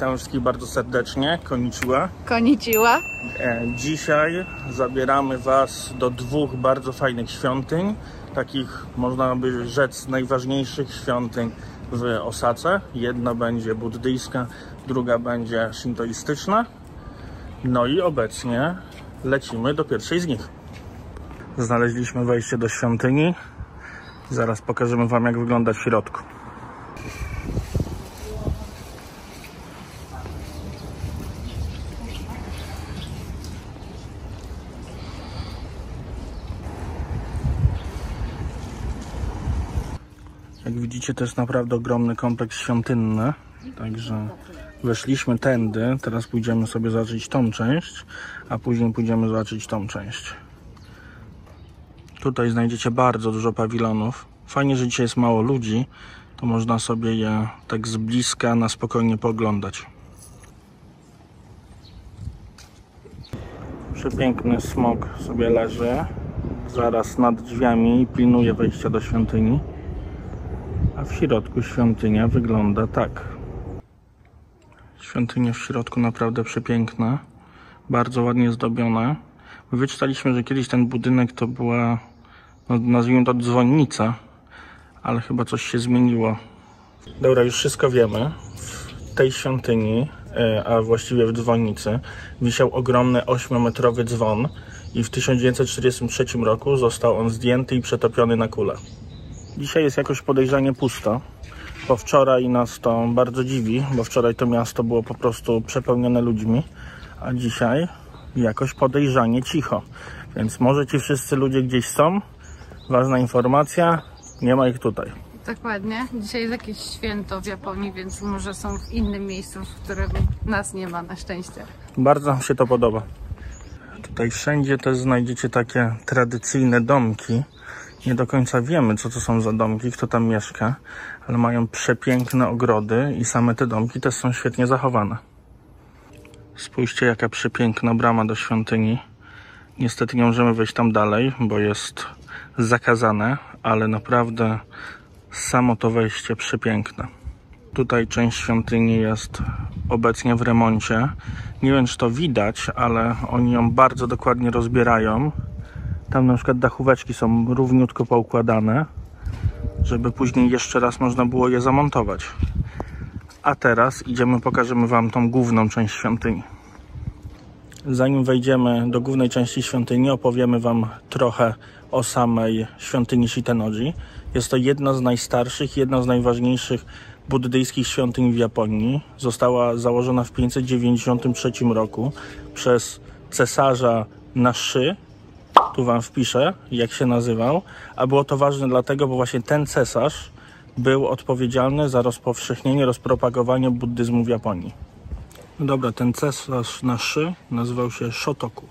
Witam wszystkich bardzo serdecznie. Konnichiwa. Konnichiwa. Dzisiaj zabieramy Was do dwóch bardzo fajnych świątyń. Takich, można by rzec, najważniejszych świątyń w Osace. Jedna będzie buddyjska, druga będzie shintoistyczna. No i obecnie lecimy do pierwszej z nich. Znaleźliśmy wejście do świątyni. Zaraz pokażemy Wam, jak wygląda w środku. Jak widzicie, to jest naprawdę ogromny kompleks świątynny. Także weszliśmy tędy, teraz pójdziemy sobie zobaczyć tą część, a później pójdziemy zobaczyć tą część. Tutaj znajdziecie bardzo dużo pawilonów. Fajnie, że dzisiaj jest mało ludzi, to można sobie je tak z bliska na spokojnie pooglądać. Przepiękny smok sobie leży zaraz nad drzwiami i pilnuje wejścia do świątyni. A w środku świątynia wygląda tak. Świątynia w środku naprawdę przepiękna, bardzo ładnie zdobiona. Wyczytaliśmy, że kiedyś ten budynek to była, no, nazwijmy to, dzwonnica, ale chyba coś się zmieniło. Dobra, już wszystko wiemy. W tej świątyni, a właściwie w dzwonnicy, wisiał ogromny 8-metrowy dzwon i w 1943 roku został on zdjęty i przetopiony na kulę. Dzisiaj jest jakoś podejrzanie pusto, bo wczoraj nas to bardzo dziwi, bo wczoraj to miasto było po prostu przepełnione ludźmi, a dzisiaj jakoś podejrzanie cicho. Więc może ci wszyscy ludzie gdzieś są. Ważna informacja, nie ma ich tutaj. Dokładnie. Dzisiaj jest jakieś święto w Japonii, więc może są w innym miejscu, w którym nas nie ma, na szczęście. Bardzo nam się to podoba. Tutaj wszędzie też znajdziecie takie tradycyjne domki. Nie do końca wiemy, co to są za domki, kto tam mieszka, ale mają przepiękne ogrody i same te domki też są świetnie zachowane. Spójrzcie, jaka przepiękna brama do świątyni. Niestety nie możemy wejść tam dalej, bo jest zakazane, ale naprawdę samo to wejście przepiękne. Tutaj część świątyni jest obecnie w remoncie. Nie wiem, czy to widać, ale oni ją bardzo dokładnie rozbierają. Tam na przykład dachóweczki są równiutko poukładane, żeby później jeszcze raz można było je zamontować. A teraz idziemy, pokażemy Wam tą główną część świątyni. Zanim wejdziemy do głównej części świątyni, opowiemy Wam trochę o samej świątyni Shitennoji. Jest to jedna z najstarszych, jedna z najważniejszych buddyjskich świątyń w Japonii. Została założona w 593 roku przez cesarza Naszy. Tu Wam wpiszę, jak się nazywał. A było to ważne dlatego, bo właśnie ten cesarz był odpowiedzialny za rozpowszechnienie, rozpropagowanie buddyzmu w Japonii. No dobra, ten cesarz Naszy nazywał się Shotoku.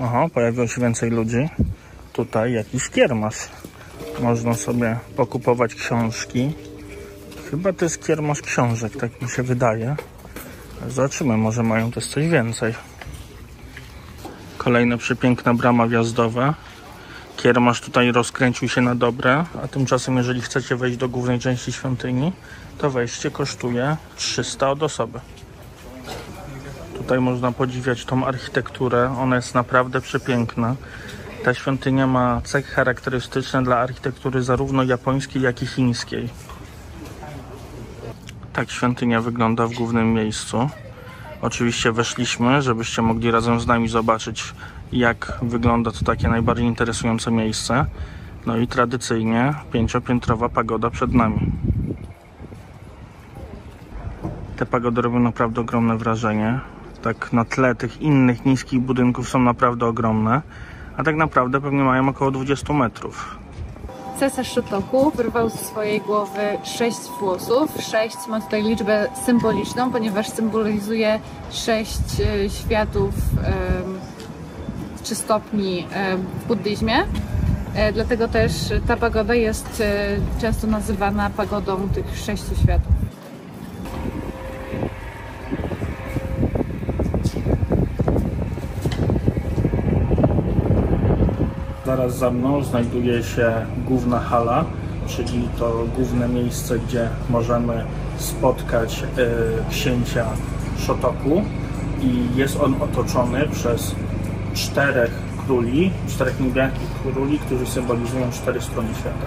Aha, pojawiło się więcej ludzi. Tutaj jakiś kiermasz. Można sobie pokupować książki. Chyba to jest kiermasz książek, tak mi się wydaje. Zobaczymy, może mają też coś więcej. Kolejna przepiękna brama wjazdowa. Kiermasz tutaj rozkręcił się na dobre, a tymczasem jeżeli chcecie wejść do głównej części świątyni, to wejście kosztuje 300 od osoby. Tutaj można podziwiać tą architekturę, ona jest naprawdę przepiękna. Ta świątynia ma cechy charakterystyczne dla architektury zarówno japońskiej, jak i chińskiej. Tak świątynia wygląda w głównym miejscu. Oczywiście weszliśmy, żebyście mogli razem z nami zobaczyć, jak wygląda to takie najbardziej interesujące miejsce. No i tradycyjnie 5-piętrowa pagoda przed nami. Te pagody robią naprawdę ogromne wrażenie. Tak na tle tych innych niskich budynków są naprawdę ogromne. A tak naprawdę pewnie mają około 20 metrów. Cesarz Shotoku wyrwał ze swojej głowy 6 włosów. 6 ma tutaj liczbę symboliczną, ponieważ symbolizuje 6 światów czy stopni w buddyzmie. Dlatego też ta pagoda jest często nazywana pagodą tych 6 światów. Zaraz za mną znajduje się główna hala, czyli to główne miejsce, gdzie możemy spotkać księcia Shotoku i jest on otoczony przez 4 niebieskich króli, którzy symbolizują 4 strony świata.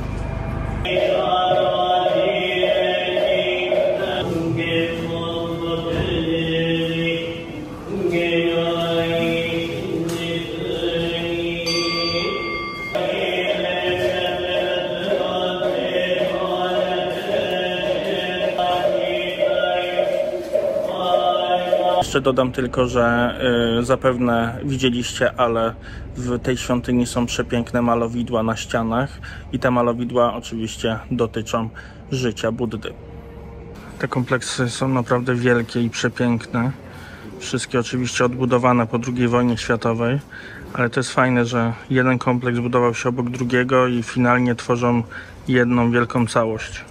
Jeszcze dodam tylko, że zapewne widzieliście, ale w tej świątyni są przepiękne malowidła na ścianach i te malowidła oczywiście dotyczą życia Buddy. Te kompleksy są naprawdę wielkie i przepiękne. Wszystkie oczywiście odbudowane po II wojnie światowej, ale to jest fajne, że jeden kompleks budował się obok drugiego i finalnie tworzą jedną wielką całość.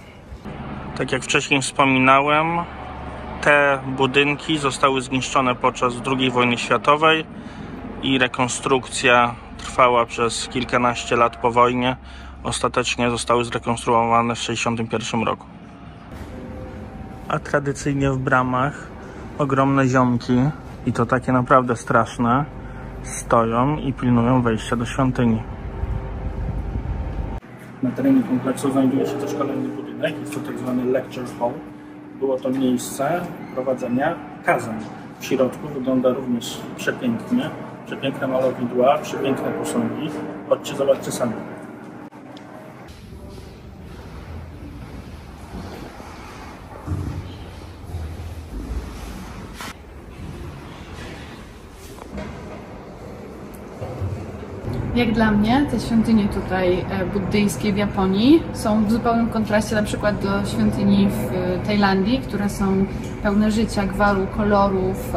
Tak jak wcześniej wspominałem, te budynki zostały zniszczone podczas II wojny światowej i rekonstrukcja trwała przez kilkanaście lat po wojnie. Ostatecznie zostały zrekonstruowane w 1961 roku. A tradycyjnie w bramach ogromne ziomki, i to takie naprawdę straszne, stoją i pilnują wejścia do świątyni. Na terenie kompleksu znajduje się też kolejny budynek, jest to tak zwany lecture hall. Było to miejsce prowadzenia kazań. W środku wygląda również przepięknie. Przepiękne malowidła, przepiękne posągi. Chodźcie, zobaczcie sami. Jak dla mnie te świątynie tutaj buddyjskie w Japonii są w zupełnym kontraście na przykład do świątyni w Tajlandii, które są pełne życia, gwaru, kolorów,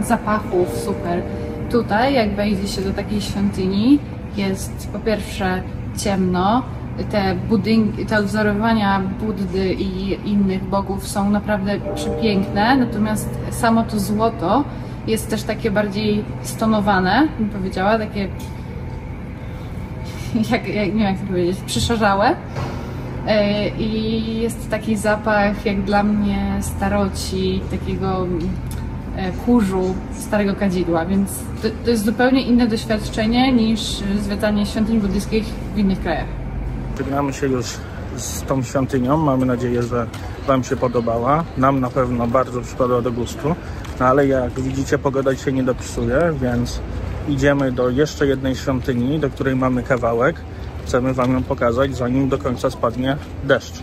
zapachów, super. Tutaj jak wejdzie się do takiej świątyni, jest po pierwsze ciemno, te budynki, te odwzorowania Buddy i innych bogów są naprawdę przepiękne, natomiast samo to złoto jest też takie bardziej stonowane, bym powiedziała, takie nie wiem jak to powiedzieć, przyszarzałe. I jest taki zapach jak dla mnie staroci, takiego kurzu, starego kadzidła, więc to jest zupełnie inne doświadczenie niż zwiedzanie świątyń buddyjskich w innych krajach. Żegnamy się już z tą świątynią, mamy nadzieję, że Wam się podobała. Nam na pewno bardzo przypadła do gustu, no ale jak widzicie, pogoda się nie dopisuje, więc idziemy do jeszcze jednej świątyni, do której mamy kawałek. Chcemy Wam ją pokazać, zanim do końca spadnie deszcz.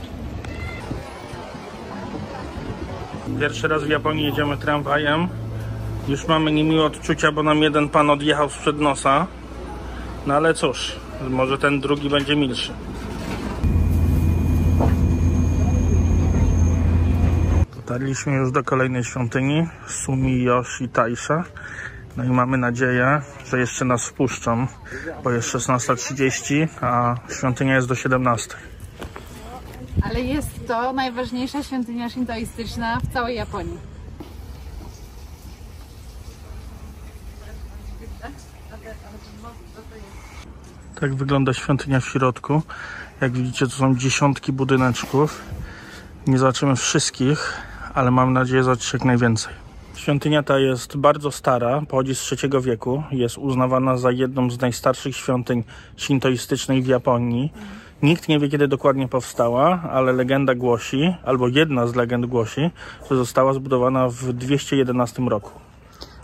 Pierwszy raz w Japonii jedziemy tramwajem. Już mamy niemiłe odczucia, bo nam jeden pan odjechał sprzed nosa. No ale cóż, może ten drugi będzie milszy. Dotarliśmy już do kolejnej świątyni, Sumiyoshi Taisha. No i mamy nadzieję, że jeszcze nas wpuszczą, bo jest 16:30, a świątynia jest do 17:00. Ale jest to najważniejsza świątynia szintoistyczna w całej Japonii. Tak wygląda świątynia w środku. Jak widzicie, to są dziesiątki budyneczków. Nie zobaczymy wszystkich, ale mam nadzieję zobaczyć jak najwięcej. Świątynia ta jest bardzo stara, pochodzi z III wieku. Jest uznawana za jedną z najstarszych świątyń szintoistycznych w Japonii. Nikt nie wie, kiedy dokładnie powstała, ale legenda głosi, albo jedna z legend głosi, że została zbudowana w 211 roku.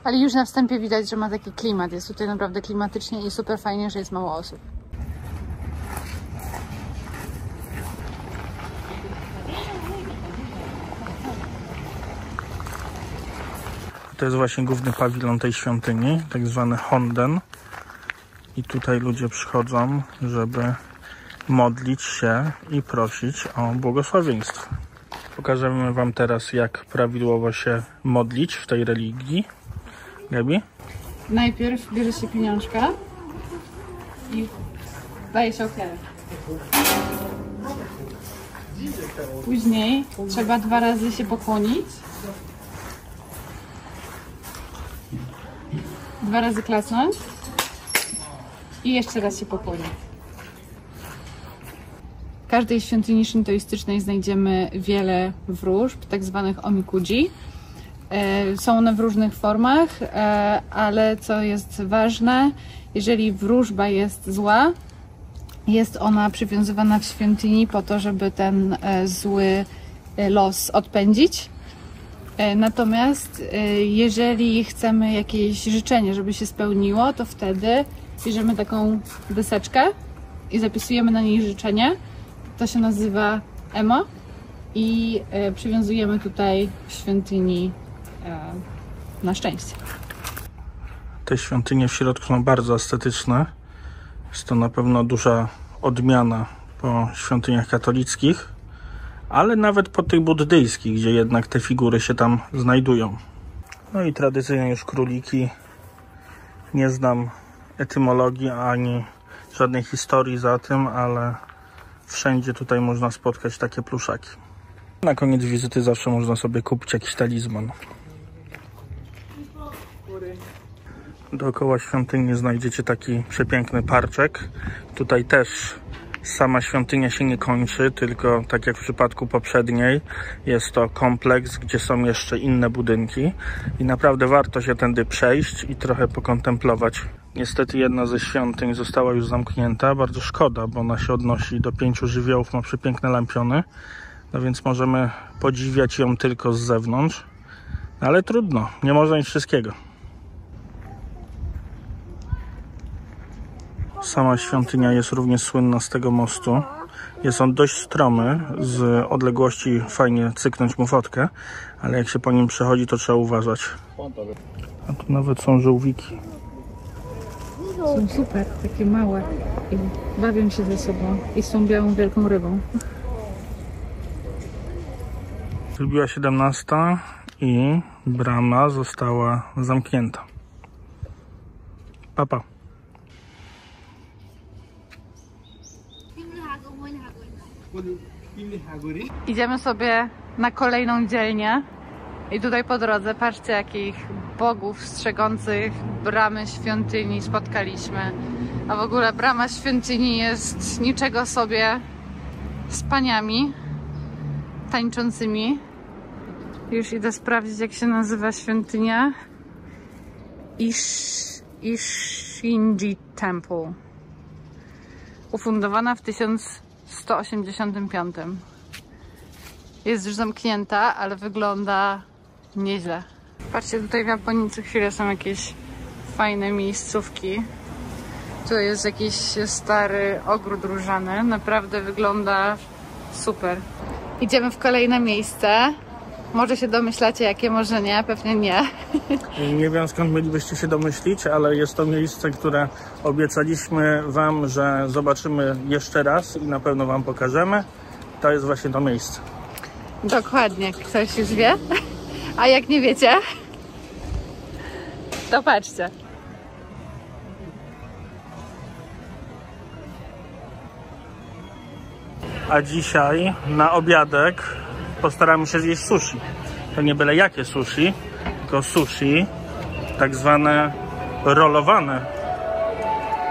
Ale już na wstępie widać, że ma taki klimat. Jest tutaj naprawdę klimatycznie i super fajnie, że jest mało osób. To jest właśnie główny pawilon tej świątyni, tak zwany Honden. I tutaj ludzie przychodzą, żeby modlić się i prosić o błogosławieństwo. Pokażemy Wam teraz, jak prawidłowo się modlić w tej religii. Gabi? Najpierw bierze się pieniążka i daje się ofiarę. Później trzeba 2 razy się pokłonić. 2 razy klasnąć I jeszcze raz się popłynie. W każdej świątyni szintoistycznej znajdziemy wiele wróżb, tak zwanych omikuji. Są one w różnych formach, ale co jest ważne, jeżeli wróżba jest zła, jest ona przywiązywana w świątyni po to, żeby ten zły los odpędzić. Natomiast jeżeli chcemy jakieś życzenie, żeby się spełniło, to wtedy bierzemy taką deseczkę i zapisujemy na niej życzenie. To się nazywa emo i przywiązujemy tutaj w świątyni na szczęście. Te świątynie w środku są bardzo estetyczne. Jest to na pewno duża odmiana po świątyniach katolickich, ale nawet po tych buddyjskich, gdzie jednak te figury się tam znajdują. No i tradycyjnie już króliki. Nie znam etymologii ani żadnej historii za tym, ale wszędzie tutaj można spotkać takie pluszaki. Na koniec wizyty zawsze można sobie kupić jakiś talizman. Dookoła świątyni znajdziecie taki przepiękny parczek. Tutaj też sama świątynia się nie kończy, tylko tak jak w przypadku poprzedniej, jest to kompleks, gdzie są jeszcze inne budynki i naprawdę warto się tędy przejść i trochę pokontemplować. Niestety jedna ze świątyń została już zamknięta, bardzo szkoda, bo ona się odnosi do 5 żywiołów, ma przepiękne lampiony, no więc możemy podziwiać ją tylko z zewnątrz, ale trudno, nie można mieć wszystkiego. Sama świątynia jest również słynna z tego mostu. Jest on dość stromy, z odległości fajnie cyknąć mu fotkę, ale jak się po nim przechodzi, to trzeba uważać. A tu nawet są żółwiki. Są super, takie małe i bawią się ze sobą i z tą białą wielką rybą. Wybiła 17 i brama została zamknięta. Pa, pa. Idziemy sobie na kolejną dzielnię i tutaj po drodze patrzcie, jakich bogów strzegących bramy świątyni spotkaliśmy. A w ogóle brama świątyni jest niczego sobie z paniami tańczącymi. Już idę sprawdzić, jak się nazywa świątynia. Ishinji Temple. Ufundowana w 1185. Jest już zamknięta, ale wygląda nieźle. Patrzcie, tutaj w Japonii co chwilę są jakieś fajne miejscówki. Tu jest jakiś stary ogród różany. Naprawdę wygląda super. Idziemy w kolejne miejsce. Może się domyślacie, jakie, może nie, pewnie nie. Nie wiem, skąd mielibyście się domyślić, ale jest to miejsce, które obiecaliśmy wam, że zobaczymy jeszcze raz i na pewno wam pokażemy. To jest właśnie to miejsce. Dokładnie, ktoś już wie. A jak nie wiecie, to patrzcie. A dzisiaj na obiadek postaramy się zjeść sushi. To nie byle jakie sushi, tylko sushi tak zwane rolowane.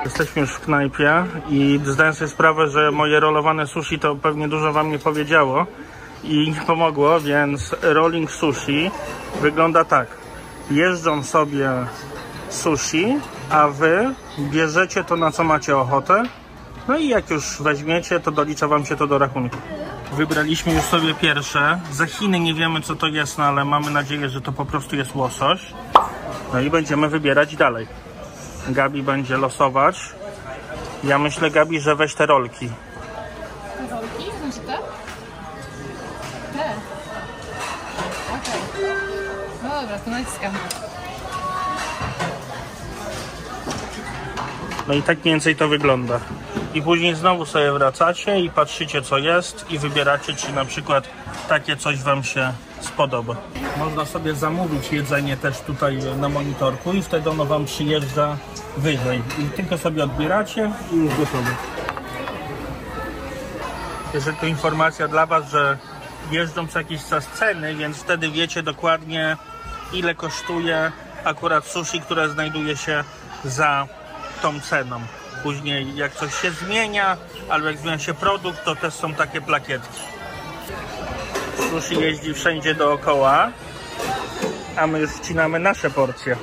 Jesteśmy już w knajpie i zdaję sobie sprawę, że moje rolowane sushi to pewnie dużo wam nie powiedziało i nie pomogło, więc rolling sushi wygląda tak. Jeżdżą sobie sushi, a wy bierzecie to, na co macie ochotę. No i jak już weźmiecie, to dolicza wam się to do rachunku. Wybraliśmy już sobie pierwsze. Za Chiny nie wiemy, co to jest, no ale mamy nadzieję, że to po prostu jest łosoś. No i będziemy wybierać dalej. Gabi będzie losować. Ja myślę, Gabi, że weź te rolki. Te rolki? Znaczy te? Te. Okej. No dobra, to naciskam. No i tak mniej więcej to wygląda. I później znowu sobie wracacie i patrzycie, co jest i wybieracie, czy na przykład takie coś wam się spodoba. Można sobie zamówić jedzenie też tutaj na monitorku i wtedy ono wam przyjeżdża wyżej. I tylko sobie odbieracie i już gotowe. Jest to informacja dla was, że jeżdżą co jakiś czas ceny, więc wtedy wiecie dokładnie, ile kosztuje akurat sushi, które znajduje się za tą ceną. później jak coś się zmienia, albo jak zmienia się produkt, to też są takie plakietki. Sushi jeździ wszędzie dookoła, a my już wcinamy nasze porcje.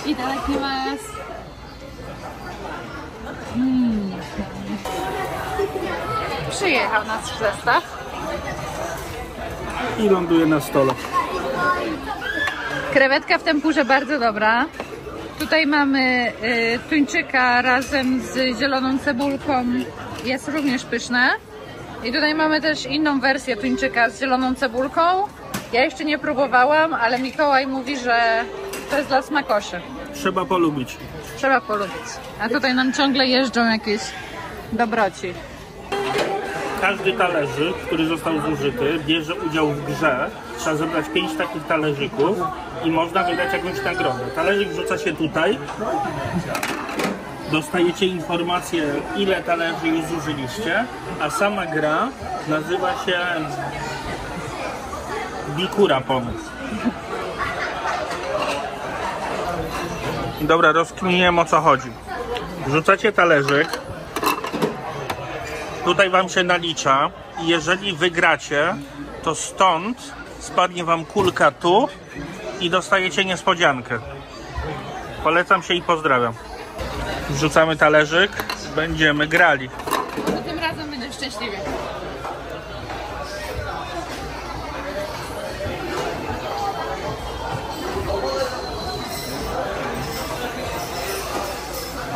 I tak nie ma. Przyjechał nasz zestaw. I ląduje na stole. Krewetka w tempurze bardzo dobra. Tutaj mamy tuńczyka razem z zieloną cebulką. Jest również pyszne. I tutaj mamy też inną wersję tuńczyka z zieloną cebulką. Ja jeszcze nie próbowałam, ale Mikołaj mówi, że to jest dla smakoszy. Trzeba polubić. Trzeba polubić. A tutaj nam ciągle jeżdżą jakieś dobroci. Każdy talerzyk, który został zużyty, bierze udział w grze. Trzeba zebrać 5 takich talerzyków i można wydać jakąś nagrodę. Talerzyk wrzuca się tutaj. Dostajecie informację, ile talerzy już zużyliście, a sama gra nazywa się Bikura Pomysł. Dobra, rozkminiłem, o co chodzi. Wrzucacie talerzyk. Tutaj wam się nalicza i jeżeli wygracie, to stąd spadnie wam kulka tu i dostajecie niespodziankę. Polecam się i pozdrawiam. Wrzucamy talerzyk, będziemy grali. Może tym razem będę szczęśliwy.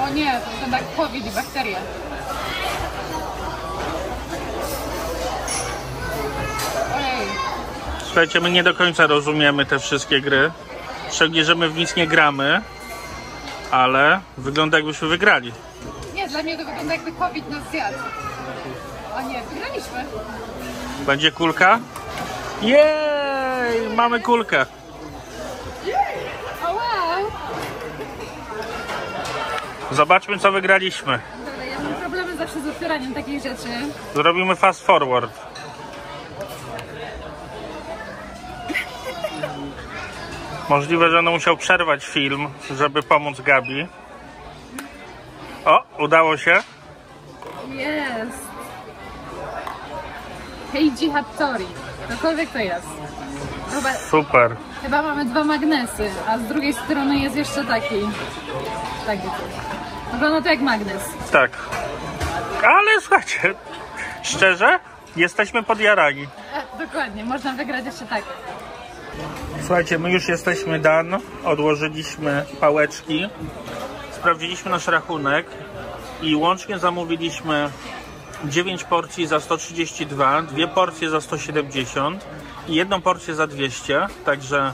O nie, to tak COVID i bakterie. Ojej. Słuchajcie, my nie do końca rozumiemy te wszystkie gry. Szczególnie, że my w nic nie gramy, ale wygląda, jakbyśmy wygrali. Nie, dla mnie to wygląda, jakby COVID nas zjadł. O nie, wygraliśmy. Będzie kulka? Jej! Mamy kulkę. O wow! Zobaczmy, co wygraliśmy. Dobra, ja mam problemy zawsze z otwieraniem takich rzeczy. Zrobimy fast forward. Możliwe, że będę musiał przerwać film, żeby pomóc Gabi. O, udało się. Jest! Heiji Hattori. Cokolwiek to jest. Super. Chyba mamy 2 magnesy, a z drugiej strony jest jeszcze taki. Taki coś. Wygląda to jak magnes. Tak. Ale słuchajcie, szczerze, jesteśmy podjarani. Dokładnie, można wygrać jeszcze tak. Słuchajcie, my już jesteśmy done. Odłożyliśmy pałeczki. Sprawdziliśmy nasz rachunek i łącznie zamówiliśmy 9 porcji za 132, 2 porcje za 170 i 1 porcję za 200. Także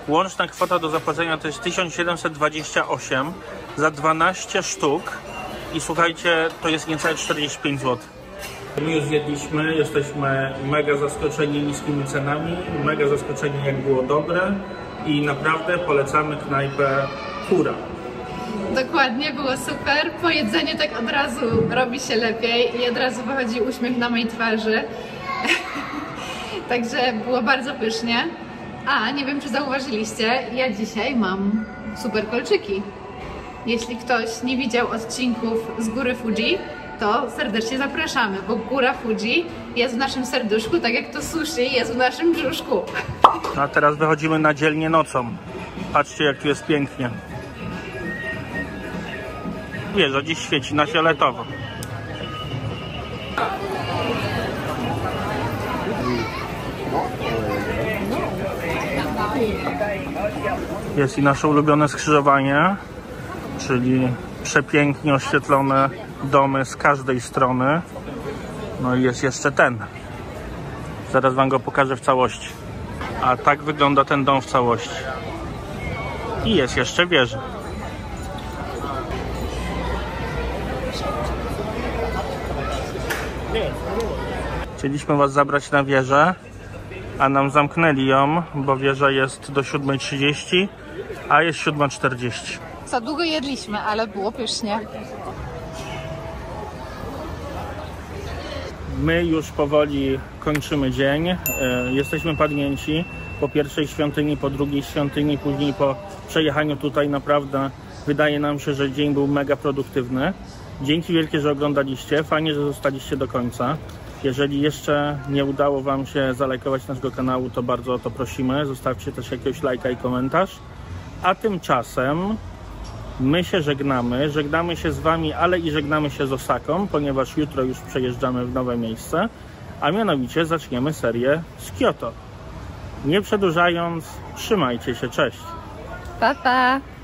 łączna kwota do zapłacenia to jest 1728 za 12 sztuk. I słuchajcie, to jest niecałe 45 zł. My już zjedliśmy, jesteśmy mega zaskoczeni niskimi cenami, mega zaskoczeni, jak było dobre i naprawdę polecamy knajpę Kura. Dokładnie, było super. Po jedzeniu tak od razu robi się lepiej i od razu wychodzi uśmiech na mojej twarzy. Także było bardzo pysznie. A, nie wiem, czy zauważyliście, ja dzisiaj mam super kolczyki. Jeśli ktoś nie widział odcinków z Góry Fuji, to serdecznie zapraszamy, bo Góra Fuji jest w naszym serduszku, tak jak to sushi jest w naszym brzuszku. A teraz wychodzimy na dzielnię nocą. Patrzcie, jak tu jest pięknie. Wieża dziś świeci na fioletowo. Jest i nasze ulubione skrzyżowanie, czyli przepięknie oświetlone domy z każdej strony. No i jest jeszcze ten. Zaraz wam go pokażę w całości. A tak wygląda ten dom w całości. I jest jeszcze wieża. Chcieliśmy was zabrać na wieżę, a nam zamknęli ją, bo wieża jest do 7:30, a jest 7:40. Za długo jedliśmy, ale było pysznie. My już powoli kończymy dzień. Jesteśmy padnięci po pierwszej świątyni, po drugiej świątyni, później po przejechaniu tutaj naprawdę Wydaje nam się, że dzień był mega produktywny. Dzięki wielkie, że oglądaliście. Fajnie, że zostaliście do końca. Jeżeli jeszcze nie udało Wam się zalajkować naszego kanału, to bardzo o to prosimy. Zostawcie też jakiegoś lajka i komentarz. A tymczasem my się żegnamy. Żegnamy się z Wami, ale i żegnamy się z Osaką, ponieważ jutro już przejeżdżamy w nowe miejsce. A mianowicie zaczniemy serię z Kyoto. Nie przedłużając, trzymajcie się, cześć! Pa, pa!